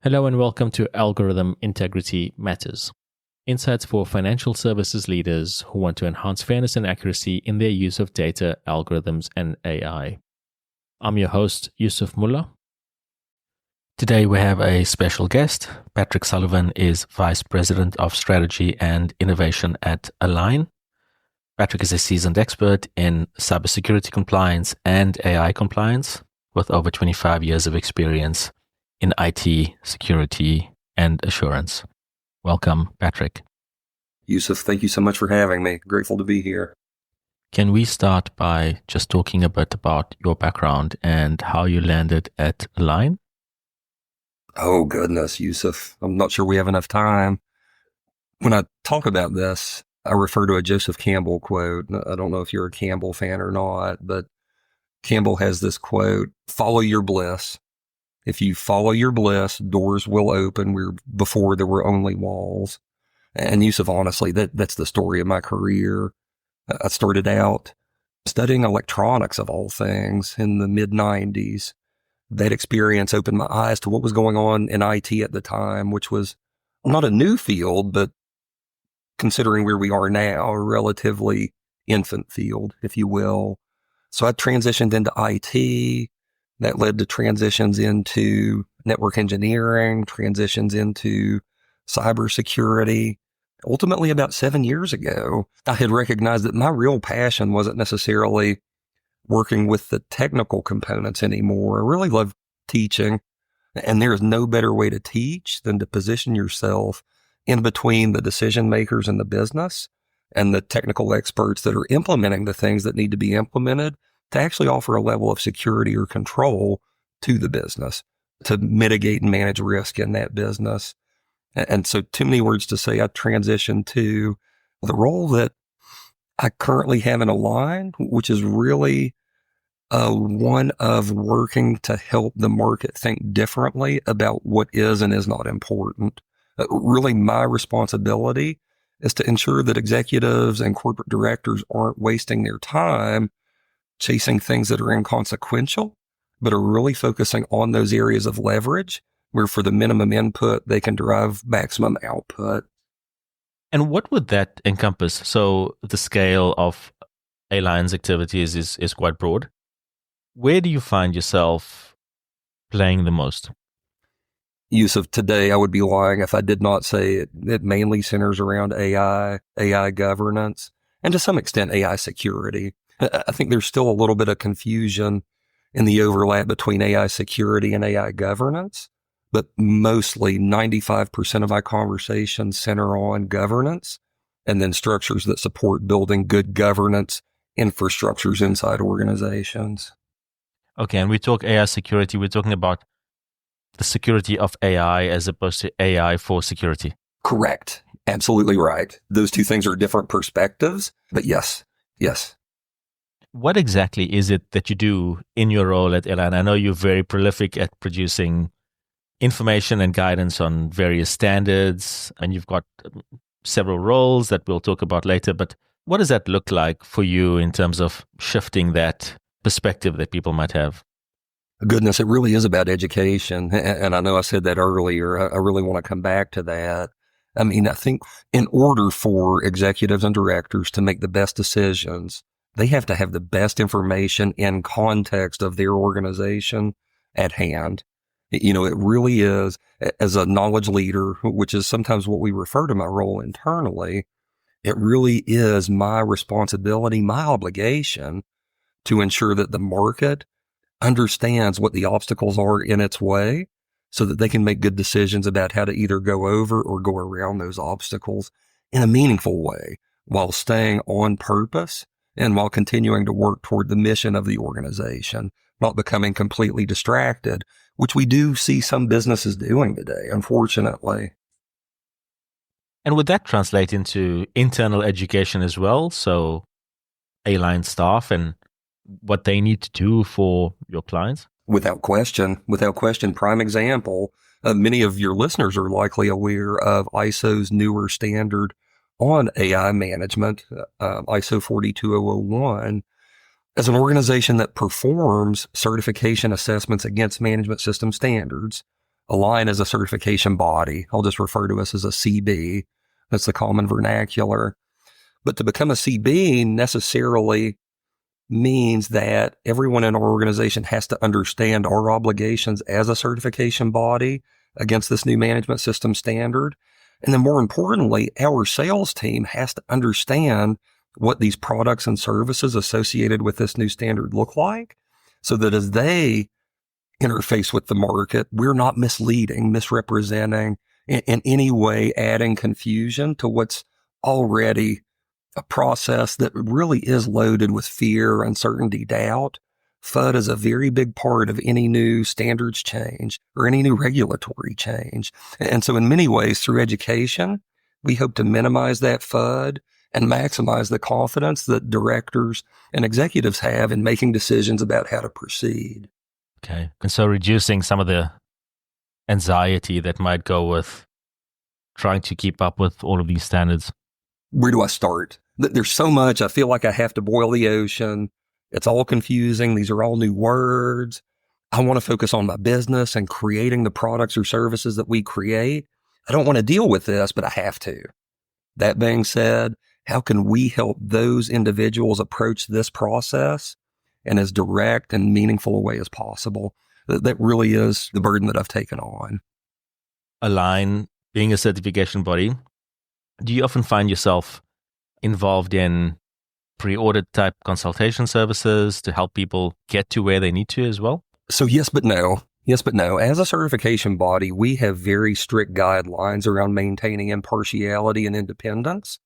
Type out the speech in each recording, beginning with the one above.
Hello and welcome to Algorithm Integrity Matters. Insights for financial services leaders who want to enhance fairness and accuracy in their use of data, algorithms, and AI. I'm your host, Yusuf Mullah. Today we have a special guest. Patrick Sullivan is Vice President of Strategy and Innovation at A-LIGN. Patrick is a seasoned expert in cybersecurity compliance and AI compliance with over 25 years of experience in IT, security, and assurance. Welcome, Patrick. Yusuf, thank you so much for having me. Grateful to be here. Can we start by just talking a bit about your background and how you landed at A-LIGN? Oh, goodness, Yusuf. I'm not sure we have enough time. When I talk about this, I refer to a Joseph Campbell quote. I don't know if you're a Campbell fan or not, but Campbell has this quote, "Follow your bliss. If you follow your bliss, doors will open where before there were only walls." And Yusuf, honestly, that's the story of my career. I started out studying electronics of all things in the mid-90s. That experience opened my eyes to what was going on in IT at the time, which was not a new field, but considering where we are now, a relatively infant field, if you will. So I transitioned into IT. That led to transitions into network engineering, transitions into cybersecurity. Ultimately, about 7 years ago, I had recognized that my real passion wasn't necessarily working with the technical components anymore. I really love teaching, and there is no better way to teach than to position yourself in between the decision makers in the business and the technical experts that are implementing the things that need to be implemented to actually offer a level of security or control to the business, to mitigate and manage risk in that business. And so, too many words to say, I transitioned to the role that I currently have in A-LIGN, which is really one of working to help the market think differently about what is and is not important. Really, my responsibility is to ensure that executives and corporate directors aren't wasting their time chasing things that are inconsequential, but are really focusing on those areas of leverage where for the minimum input, they can derive maximum output. And what would that encompass? So the scale of A-LIGN's activities is quite broad. Where do you find yourself playing the most? Yusuf, today I would be lying if I did not say it mainly centers around AI governance, and to some extent AI security. I think there's still a little bit of confusion in the overlap between AI security and AI governance, but mostly 95% of my conversations center on governance and then structures that support building good governance infrastructures inside organizations. Okay, and we talk AI security, we're talking about the security of AI as opposed to AI for security. Correct. Absolutely right. Those two things are different perspectives, but yes. What exactly is it that you do in your role at A-LIGN? I know you're very prolific at producing information and guidance on various standards, and you've got several roles that we'll talk about later, but what does that look like for you in terms of shifting that perspective that people might have? Goodness, it really is about education. And I know I said that earlier. I really want to come back to that. I mean, I think in order for executives and directors to make the best decisions, they have to have the best information in context of their organization at hand. You know, it really is, as a knowledge leader, which is sometimes what we refer to my role internally, it really is my responsibility, my obligation to ensure that the market understands what the obstacles are in its way so that they can make good decisions about how to either go over or go around those obstacles in a meaningful way while staying on purpose and while continuing to work toward the mission of the organization, not becoming completely distracted, which we do see some businesses doing today, unfortunately. And would that translate into internal education as well? So A-LIGN staff and what they need to do for your clients? Without question. Prime example, many of your listeners are likely aware of ISO's newer standard on AI management, ISO 42001, as an organization that performs certification assessments against management system standards. A-LIGN is a certification body. I'll just refer to us as a CB. That's the common vernacular. But to become a CB necessarily means that everyone in our organization has to understand our obligations as a certification body against this new management system standard. And then more importantly, our sales team has to understand what these products and services associated with this new standard look like, so that as they interface with the market, we're not misleading, misrepresenting, in any way adding confusion to what's already a process that really is loaded with fear, uncertainty, doubt. FUD is a very big part of any new standards change or any new regulatory change. And so in many ways, through education, we hope to minimize that FUD and maximize the confidence that directors and executives have in making decisions about how to proceed. Okay. And so reducing some of the anxiety that might go with trying to keep up with all of these standards. Where do I start? There's so much. I feel like I have to boil the ocean. It's all confusing. These are all new words. I want to focus on my business and creating the products or services that we create. I don't want to deal with this, but I have to. That being said, how can we help those individuals approach this process in as direct and meaningful a way as possible? That really is the burden that I've taken on. A-LIGN being a certification body, do you often find yourself involved in pre-audit type consultation services to help people get to where they need to as well? So yes, but no. Yes, but no. As a certification body, we have very strict guidelines around maintaining impartiality and independence.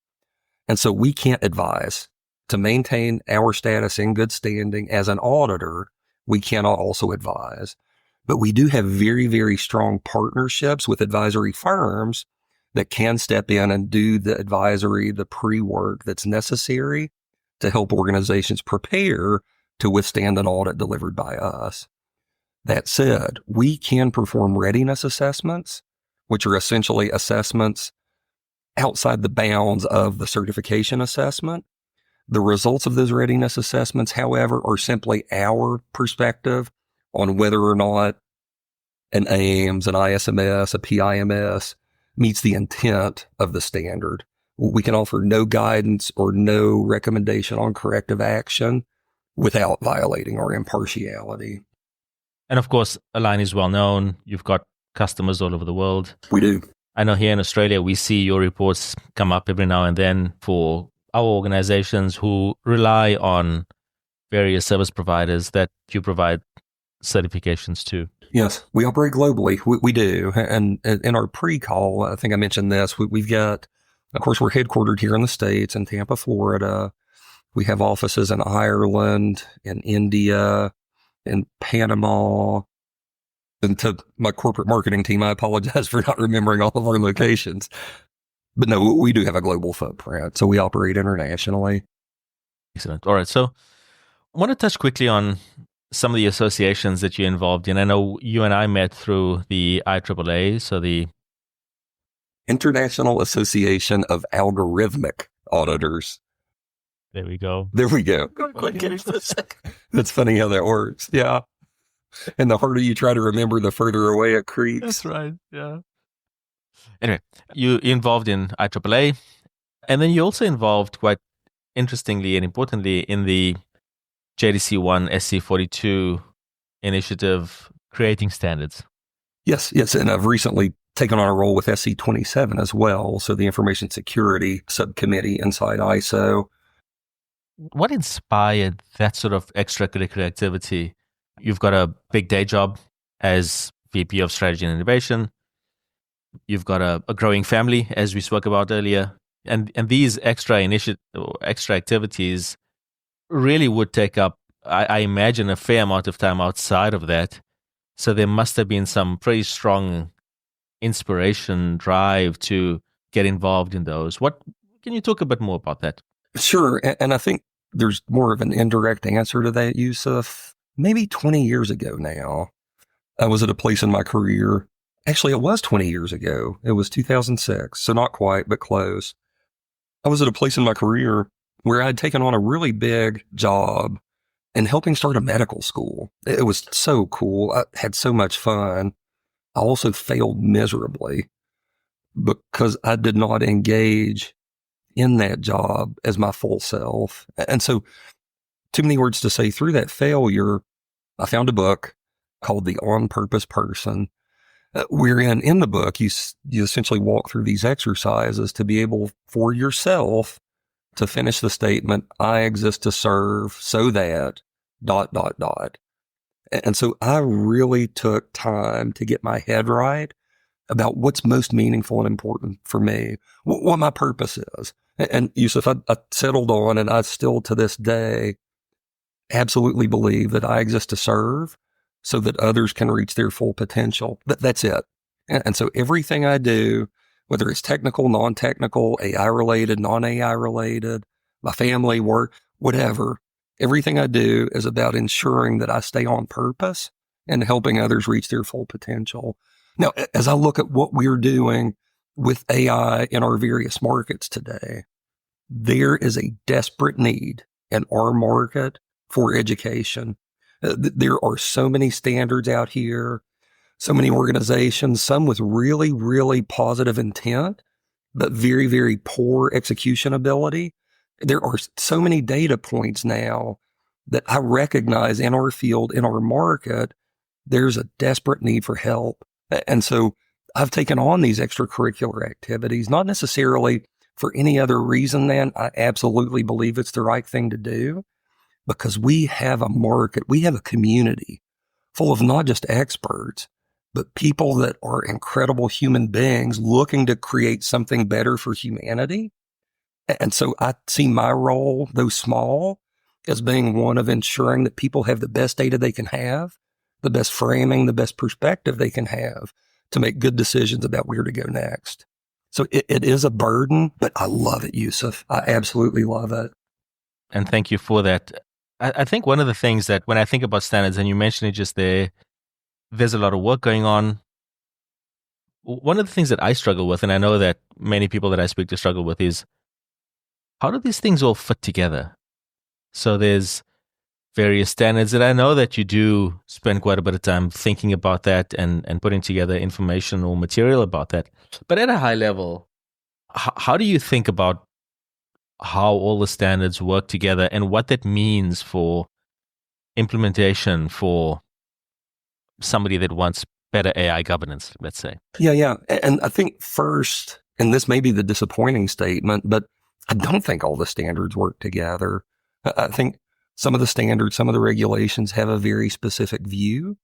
And so we can't advise. To maintain our status in good standing as an auditor, we cannot also advise. But we do have very, very strong partnerships with advisory firms that can step in and do the advisory, the pre-work that's necessary to help organizations prepare to withstand an audit delivered by us. That said, we can perform readiness assessments, which are essentially assessments outside the bounds of the certification assessment. The results of those readiness assessments, however, are simply our perspective on whether or not an AIMS, an ISMS, a PIMS meets the intent of the standard. We can offer no guidance or no recommendation on corrective action without violating our impartiality. And of course, A-LIGN is well known. You've got customers all over the world. We do. I know here in Australia, we see your reports come up every now and then for our organizations who rely on various service providers that you provide certifications to. Yes, we operate globally. We do. And in our pre-call, I think I mentioned this, we've got, of course, we're headquartered here in the States in Tampa, Florida. We have offices in Ireland, in India, in Panama. And to my corporate marketing team, I apologize for not remembering all of our locations. But no, we do have a global footprint, so we operate internationally. Excellent. All right. So I want to touch quickly on some of the associations that you're involved in. I know you and I met through the IAAA, so the International Association of Algorithmic Auditors. There we go. There we go. That's funny how that works. Yeah. And the harder you try to remember, the further away it creeps. That's right. Yeah. Anyway, you're involved in IAAA, and then you're also involved, quite interestingly and importantly, in the JDC1 SC42 initiative, creating standards. Yes. And I've recently taken on a role with SC27 as well, so the Information Security Subcommittee inside ISO. What inspired that sort of extracurricular activity? You've got a big day job as VP of Strategy and Innovation. You've got a growing family, as we spoke about earlier. And these extra activities really would take up, I imagine, a fair amount of time outside of that. So there must have been some pretty strong inspiration, drive to get involved in those. What can you talk a bit more about that? Sure. And I think there's more of an indirect answer to that, Yusuf. Maybe 20 years ago now, I was at a place in my career. Actually, it was 20 years ago. It was 2006. So not quite, but close. I was at a place in my career where I'd taken on a really big job in helping start a medical school. It was so cool. I had so much fun. I also failed miserably because I did not engage in that job as my full self. And so, too many words to say, through that failure, I found a book called The On Purpose Person, wherein in the book, you essentially walk through these exercises to be able for yourself to finish the statement, I exist to serve so that ... And so I really took time to get my head right about what's most meaningful and important for me, what my purpose is. And Yusuf, I settled on, and I still to this day absolutely believe that I exist to serve so that others can reach their full potential. That's it. And so everything I do, whether it's technical, non-technical, AI related, non-AI related, my family, work, whatever, everything I do is about ensuring that I stay on purpose and helping others reach their full potential. Now, as I look at what we're doing with AI in our various markets today, there is a desperate need in our market for education. There are so many standards out here, so many organizations, some with really, really positive intent, but very, very poor execution ability. There are so many data points now that I recognize in our field, in our market, there's a desperate need for help. And so I've taken on these extracurricular activities, not necessarily for any other reason than I absolutely believe it's the right thing to do, because we have a market, we have a community full of not just experts, but people that are incredible human beings looking to create something better for humanity. And so I see my role, though small, as being one of ensuring that people have the best data they can have, the best framing, the best perspective they can have to make good decisions about where to go next. So it is a burden, but I love it, Yusuf. I absolutely love it. And thank you for that. I think one of the things that when I think about standards, and you mentioned it just there, there's a lot of work going on. One of the things that I struggle with, and I know that many people that I speak to struggle with, is how do these things all fit together? So there's various standards that I know that you do spend quite a bit of time thinking about that and putting together information or material about that. But at a high level, how do you think about how all the standards work together and what that means for implementation for somebody that wants better AI governance, let's say? Yeah. And I think first, and this may be the disappointing statement, but I don't think all the standards work together. I think some of the standards, some of the regulations have a very specific view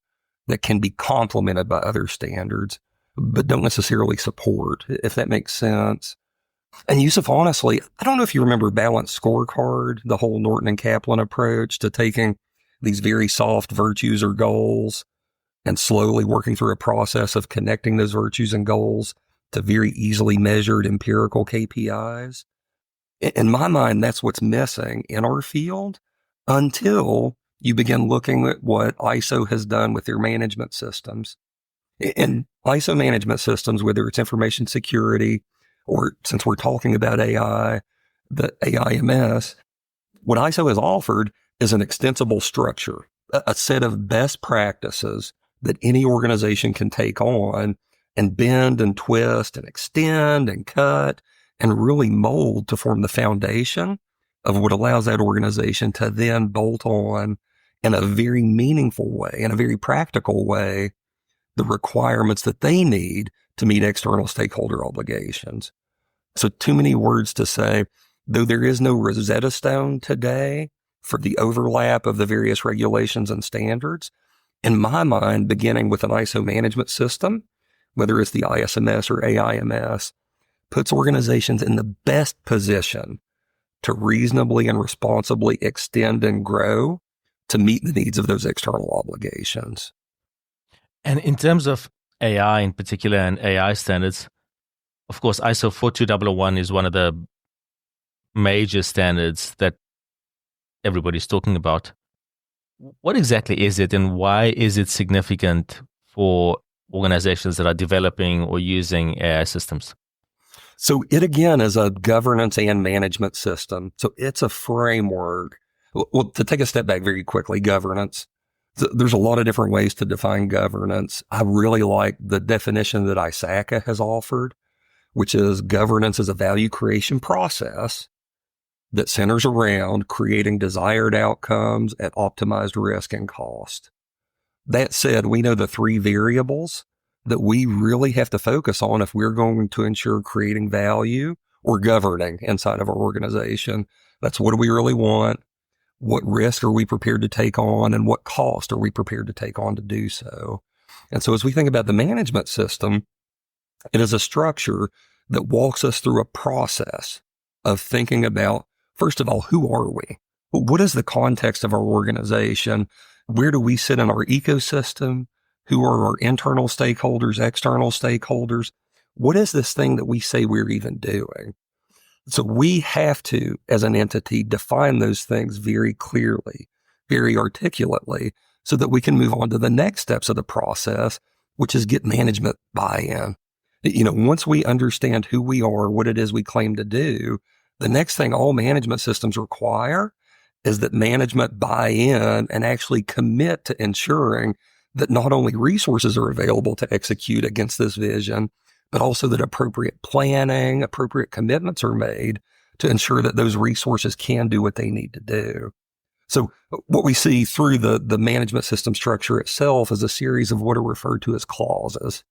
that can be complemented by other standards, but don't necessarily support, if that makes sense. And Yusuf, honestly, I don't know if you remember Balanced Scorecard, the whole Norton and Kaplan approach to taking these very soft virtues or goals and slowly working through a process of connecting those virtues and goals to very easily measured empirical KPIs. In my mind, that's what's missing in our field until you begin looking at what ISO has done with their management systems. In ISO management systems, whether it's information security or, since we're talking about AI, the AIMS, what ISO has offered is an extensible structure, a set of best practices that any organization can take on and bend and twist and extend and cut and really mold to form the foundation of what allows that organization to then bolt on in a very meaningful way, in a very practical way, the requirements that they need to meet external stakeholder obligations. So too many words to say, though there is no Rosetta Stone today for the overlap of the various regulations and standards, in my mind, beginning with an ISO management system, whether it's the ISMS or AIMS, puts organizations in the best position to reasonably and responsibly extend and grow to meet the needs of those external obligations. And in terms of AI in particular and AI standards, of course, ISO 42001 is one of the major standards that everybody's talking about. What exactly is it, and why is it significant for organizations that are developing or using AI systems? So it, again, is a governance and management system. So it's a framework. Well, to take a step back very quickly, governance. There's a lot of different ways to define governance. I really like the definition that ISACA has offered, which is governance is a value creation process that centers around creating desired outcomes at optimized risk and cost. That said, we know the three variables that we really have to focus on if we're going to ensure creating value or governing inside of our organization. That's what do we really want? What risk are we prepared to take on, and what cost are we prepared to take on to do so? And so as we think about the management system, it is a structure that walks us through a process of thinking about, first of all, who are we? What is the context of our organization? Where do we sit in our ecosystem? Who are our internal stakeholders, external stakeholders? What is this thing that we say we're even doing? So we have to, as an entity, define those things very clearly, very articulately, so that we can move on to the next steps of the process, which is get management buy-in. Once we understand who we are, what it is we claim to do, the next thing all management systems require is that management buy in and actually commit to ensuring that not only resources are available to execute against this vision, but also that appropriate planning, appropriate commitments are made to ensure that those resources can do what they need to do. So what we see through the management system structure itself is a series of what are referred to as clauses.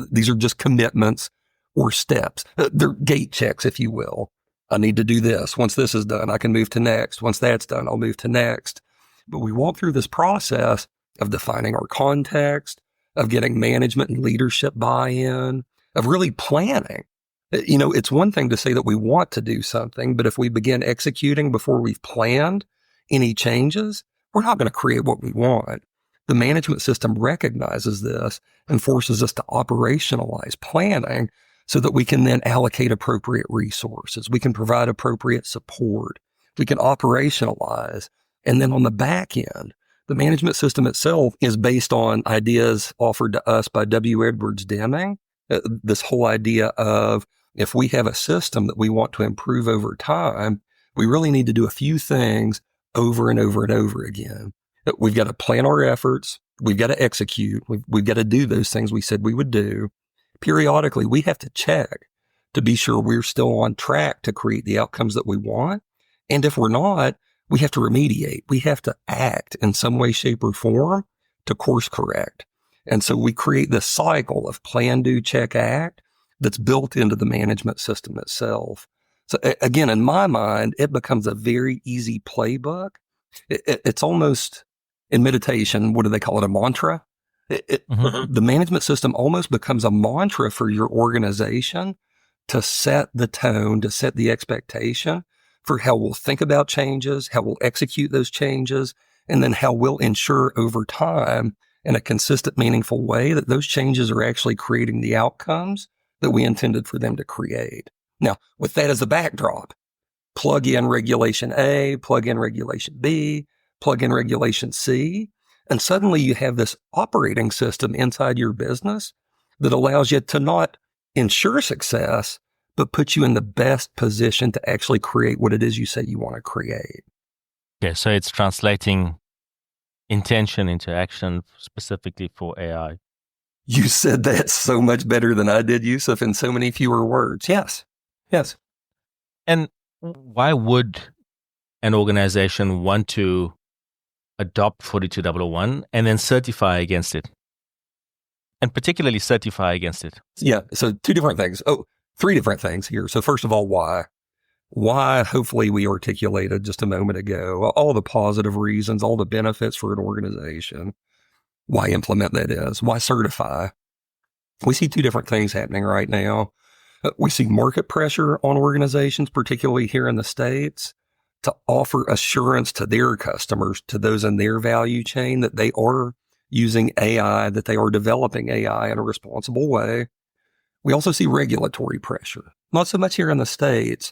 These are just commitments or steps. They're gate checks, if you will. I need to do this. Once this is done, I can move to next. Once that's done, I'll move to next. But we walk through this process of defining our context, of getting management and leadership buy-in, of really planning. It's one thing to say that we want to do something, but if we begin executing before we've planned any changes, we're not going to create what we want. The management system recognizes this and forces us to operationalize planning so that we can then allocate appropriate resources. We can provide appropriate support. We can operationalize. And then on the back end, the management system itself is based on ideas offered to us by W. Edwards Deming. This whole idea of if we have a system that we want to improve over time, we really need to do a few things over and over and over again. We've got to plan our efforts. We've got to execute. We've got to do those things we said we would do. Periodically, we have to check to be sure we're still on track to create the outcomes that we want. And if we're not, we have to remediate. We have to act in some way, shape, or form to course correct. And so we create this cycle of plan, do, check, act that's built into the management system itself. So again, in my mind, it becomes a very easy playbook. It's almost, in meditation, what do they call it? A mantra? The management system almost becomes a mantra for your organization to set the tone, to set the expectation for how we'll think about changes, how we'll execute those changes, and then how we'll ensure over time in a consistent, meaningful way that those changes are actually creating the outcomes that we intended for them to create. Now, with that as a backdrop, plug in regulation A, plug in regulation B, plug in regulation C, and suddenly you have this operating system inside your business that allows you to not ensure success, but put you in the best position to actually create what it is you say you want to create. Okay, so it's translating intention into action specifically for AI. You said that so much better than I did, Yusuf, in so many fewer words. Yes. And why would an organization want to adopt 42001 and then certify against it? And particularly certify against it? Yeah, so three different things here. So first of all, why? Why, hopefully we articulated just a moment ago, all the positive reasons, all the benefits for an organization. Why implement, that is? Why certify? We see two different things happening right now. We see market pressure on organizations, particularly here in the States, to offer assurance to their customers, to those in their value chain, that they are using AI, that they are developing AI in a responsible way. We also see regulatory pressure, not so much here in the States,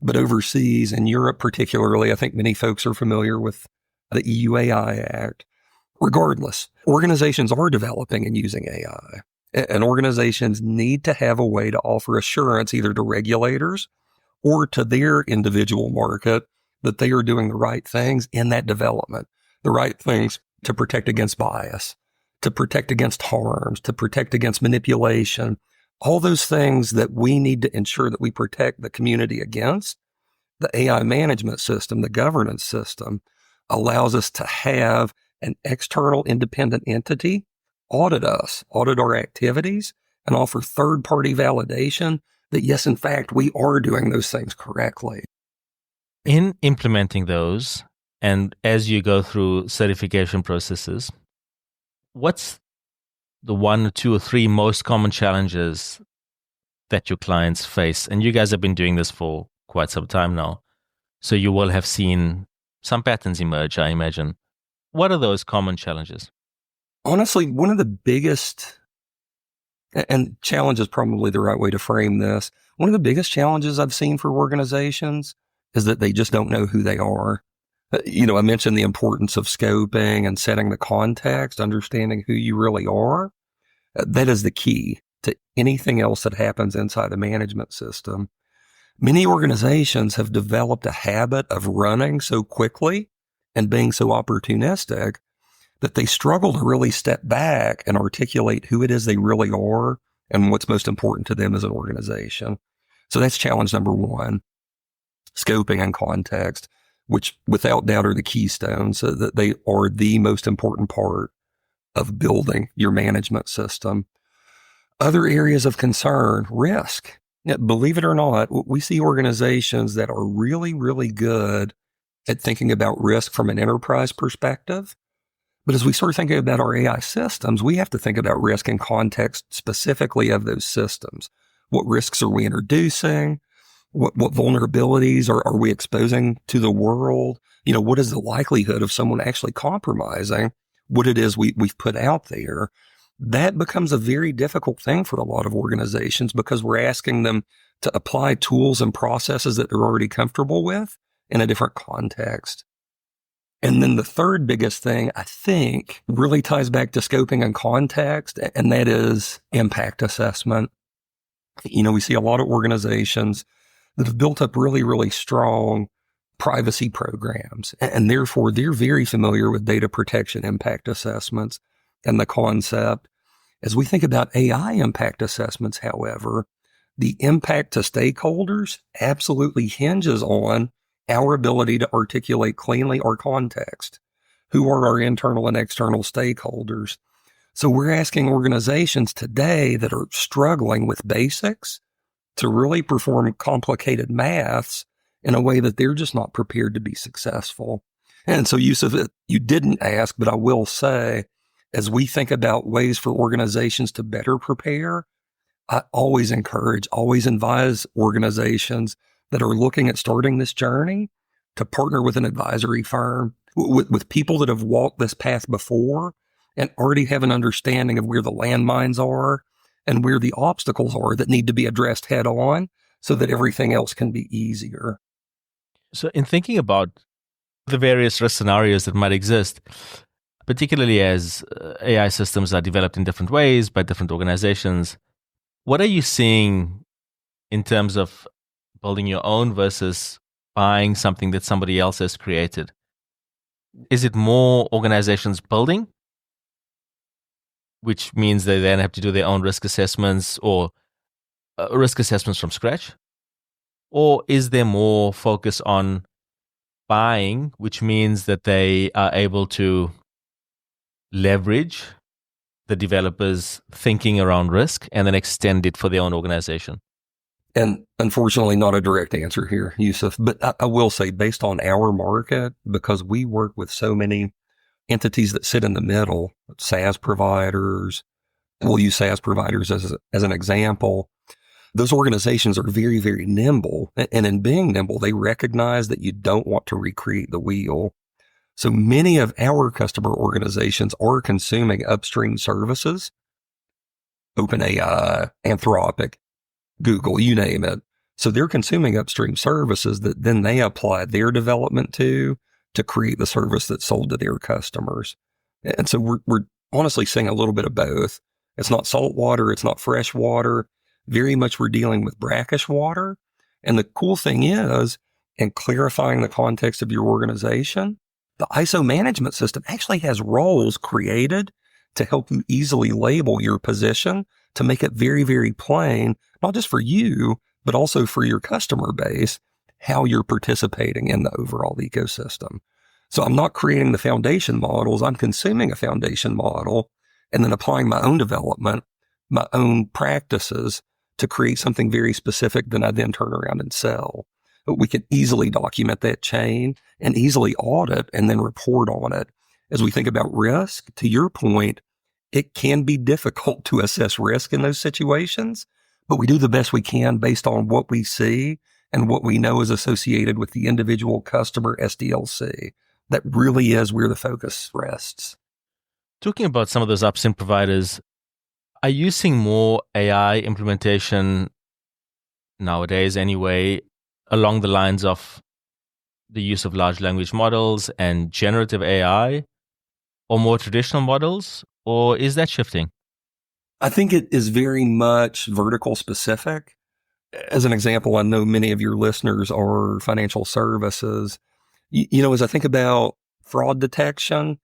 but overseas, in Europe particularly. I think many folks are familiar with the EU AI Act. Regardless, organizations are developing and using AI, and organizations need to have a way to offer assurance either to regulators or to their individual market that they are doing the right things in that development, the right things to protect against bias, to protect against harms, to protect against manipulation, all those things that we need to ensure that we protect the community against. The AI management system, the governance system, allows us to have an external independent entity audit us, audit our activities, and offer third-party validation that, yes, in fact, we are doing those things correctly. In implementing those, and as you go through certification processes, what's the 1 or 2 or 3 most common challenges that your clients face? And you guys have been doing this for quite some time now, so you will have seen some patterns emerge, I imagine. What are those common challenges? Honestly, one of the biggest, and challenge is probably the right way to frame this, one of the biggest challenges I've seen for organizations is that they just don't know who they are. I mentioned the importance of scoping and setting the context, understanding who you really are. That is the key to anything else that happens inside a management system. Many organizations have developed a habit of running so quickly and being so opportunistic that they struggle to really step back and articulate who it is they really are and what's most important to them as an organization. So that's challenge number 1, scoping and context, which without doubt are the keystones, so that they are the most important part of building your management system. Other areas of concern, risk. Now, believe it or not, we see organizations that are really, really good at thinking about risk from an enterprise perspective. But as we start thinking about our AI systems, we have to think about risk in context specifically of those systems. What risks are we introducing? What vulnerabilities are we exposing to the world? What is the likelihood of someone actually compromising what it is we've put out there? That becomes a very difficult thing for a lot of organizations because we're asking them to apply tools and processes that they're already comfortable with in a different context. And then the third biggest thing, I think, really ties back to scoping and context, and that is impact assessment. We see a lot of organizations that have built up really, really strong privacy programs, and therefore they're very familiar with data protection impact assessments and the concept. As we think about AI impact assessments, however, the impact to stakeholders absolutely hinges on our ability to articulate cleanly our context. Who are our internal and external stakeholders? So we're asking organizations today that are struggling with basics to really perform complicated maths in a way that they're just not prepared to be successful. And so, Yusuf, you didn't ask, but I will say, as we think about ways for organizations to better prepare, I always encourage, always advise organizations that are looking at starting this journey to partner with an advisory firm, with people that have walked this path before and already have an understanding of where the landmines are and where the obstacles are that need to be addressed head on so that everything else can be easier. So in thinking about the various risk scenarios that might exist, particularly as AI systems are developed in different ways by different organizations, what are you seeing in terms of building your own versus buying something that somebody else has created? Is it more organizations building, which means they then have to do their own risk assessments or risk assessments from scratch? Or is there more focus on buying, which means that they are able to leverage the developers' thinking around risk and then extend it for their own organization? And unfortunately, not a direct answer here, Yusuf, but I will say, based on our market, because we work with so many entities that sit in the middle, SaaS providers, we'll use SaaS providers as an example. Those organizations are very, very nimble. And in being nimble, they recognize that you don't want to recreate the wheel. So many of our customer organizations are consuming upstream services, OpenAI, Anthropic, Google, you name it. So they're consuming upstream services that then they apply their development to create the service that's sold to their customers. And so we're honestly seeing a little bit of both. It's not salt water. It's not fresh water. Very much we're dealing with brackish water. And the cool thing is, in clarifying the context of your organization, The ISO management system actually has roles created to help you easily label your position to make it very, very plain, not just for you, but also for your customer base, how you're participating in the overall ecosystem. So I'm not creating the foundation models. I'm consuming a foundation model and then applying my own development, my own practices to create something very specific that I then turn around and sell. But we can easily document that chain and easily audit and then report on it. As we think about risk, to your point, it can be difficult to assess risk in those situations, but we do the best we can based on what we see and what we know is associated with the individual customer SDLC. That really is where the focus rests. Talking about some of those upstream providers, are you seeing more AI implementation nowadays anyway, along the lines of the use of large language models and generative AI, or more traditional models, or is that shifting? I think it is very much vertical specific. As an example, I know many of your listeners are financial services. As I think about fraud detection,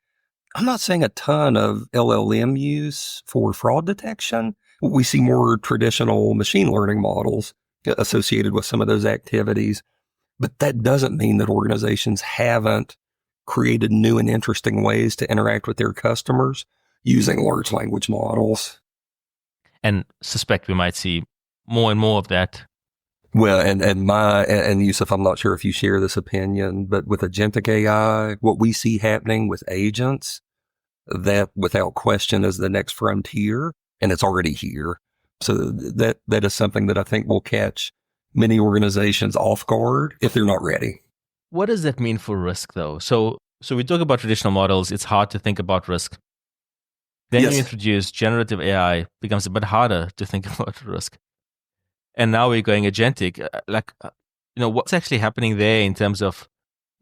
I'm not saying a ton of LLM use for fraud detection. We see more traditional machine learning models associated with some of those activities. But that doesn't mean that organizations haven't created new and interesting ways to interact with their customers using large language models. And suspect we might see more and more of that. Well, and Yusuf, I'm not sure if you share this opinion, but with agentic AI, what we see happening with agents, that without question is the next frontier, and it's already here. So that is something that I think will catch many organizations off guard if they're not ready. What does that mean for risk, though? So we talk about traditional models. It's hard to think about risk. Then Yes. you introduce generative AI, becomes a bit harder to think about risk. And now we're going agentic. What's actually happening there in terms of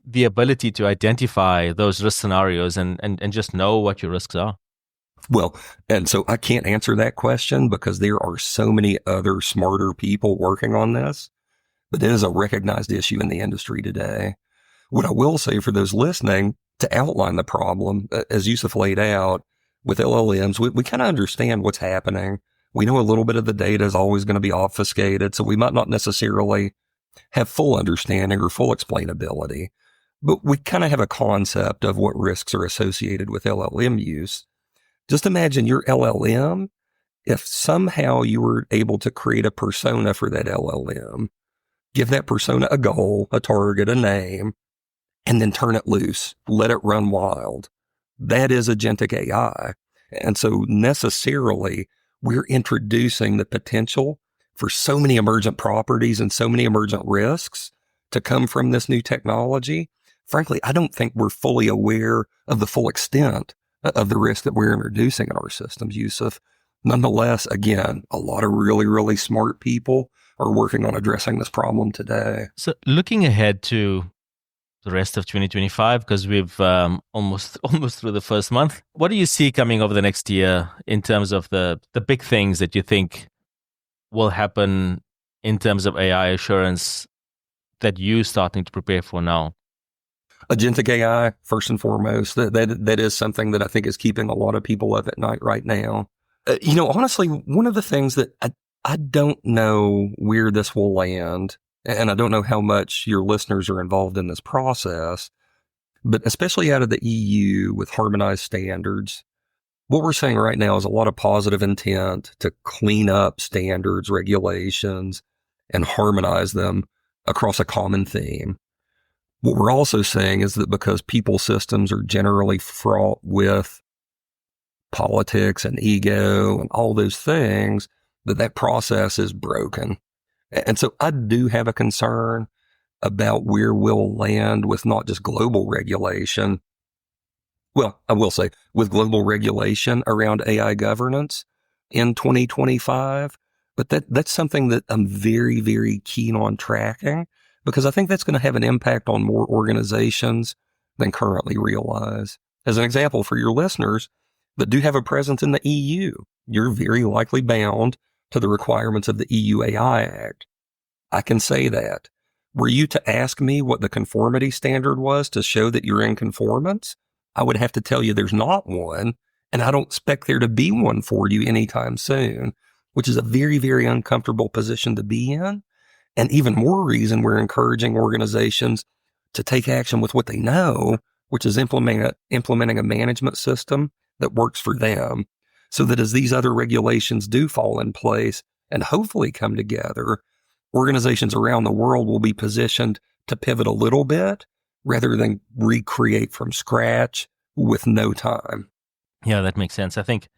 the ability to identify those risk scenarios and just know what your risks are? Well, and so I can't answer that question because there are so many other smarter people working on this, but it is a recognized issue in the industry today. What I will say for those listening, to outline the problem, as Yusuf laid out with LLMs, we kind of understand what's happening. We know a little bit of the data is always going to be obfuscated, so we might not necessarily have full understanding or full explainability, but we kind of have a concept of what risks are associated with LLM use. Just imagine your LLM, if somehow you were able to create a persona for that LLM, give that persona a goal, a target, a name, and then turn it loose, let it run wild. That is agentic AI. And so necessarily, we're introducing the potential for so many emergent properties and so many emergent risks to come from this new technology. Frankly, I don't think we're fully aware of the full extent of the risk that we're introducing in our systems, Yusuf. Nonetheless, again, a lot of really, really smart people are working on addressing this problem today. So looking ahead to the rest of 2025, because we've almost through the first month, what do you see coming over the next year in terms of the big things that you think will happen in terms of AI assurance that you're starting to prepare for now? Agentic AI, first and foremost, that is something that I think is keeping a lot of people up at night right now. Honestly, one of the things that I don't know where this will land, and I don't know how much your listeners are involved in this process, but especially out of the EU with harmonized standards, what we're seeing right now is a lot of positive intent to clean up standards, regulations, and harmonize them across a common theme. What we're also saying is that because people systems are generally fraught with politics and ego and all those things, that process is broken. And so I do have a concern about where we'll land with not just global regulation. Well, I will say with global regulation around AI governance in 2025, but that's something that I'm very, very keen on tracking, because I think that's going to have an impact on more organizations than currently realize. As an example for your listeners that do have a presence in the EU, you're very likely bound to the requirements of the EU AI Act. I can say that. Were you to ask me what the conformity standard was to show that you're in conformance, I would have to tell you there's not one, and I don't expect there to be one for you anytime soon, which is a very, very uncomfortable position to be in. And even more reason we're encouraging organizations to take action with what they know, which is implementing a management system that works for them, so that as these other regulations do fall in place and hopefully come together, organizations around the world will be positioned to pivot a little bit rather than recreate from scratch with no time. Yeah, that makes sense. I think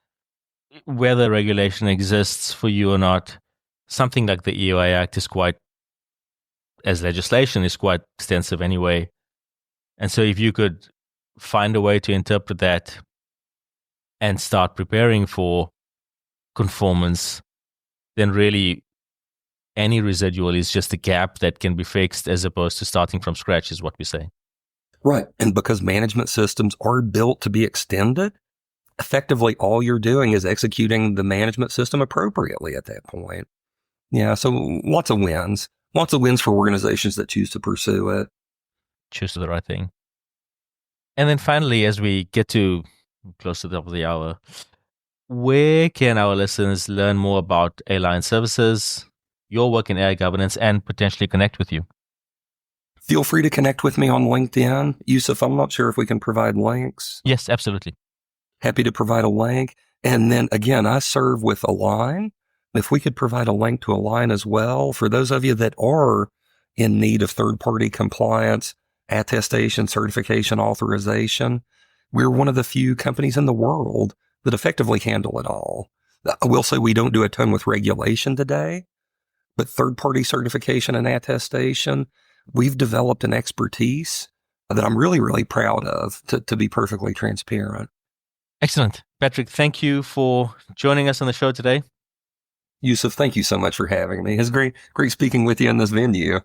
whether regulation exists for you or not, something like the EOI Act is quite, as legislation, is quite extensive anyway. And so if you could find a way to interpret that and start preparing for conformance, then really any residual is just a gap that can be fixed as opposed to starting from scratch, is what we say. Right. And because management systems are built to be extended, effectively all you're doing is executing the management system appropriately at that point. Yeah. So lots of wins for organizations that choose to pursue it. Choose the right thing. And then finally, as we get to close to the top of the hour, where can our listeners learn more about A-LIGN services, your work in AI governance, and potentially connect with you? Feel free to connect with me on LinkedIn. Yusuf, I'm not sure if we can provide links. Yes, absolutely. Happy to provide a link. And then again, I serve with A-LIGN. If we could provide a link to A-LIGN as well, for those of you that are in need of third-party compliance, attestation, certification, authorization, we're one of the few companies in the world that effectively handle it all. I will say we don't do a ton with regulation today, but third-party certification and attestation, we've developed an expertise that I'm really, really proud of, to be perfectly transparent. Excellent. Patrick, thank you for joining us on the show today. Yusuf, thank you so much for having me. It's great speaking with you in this venue.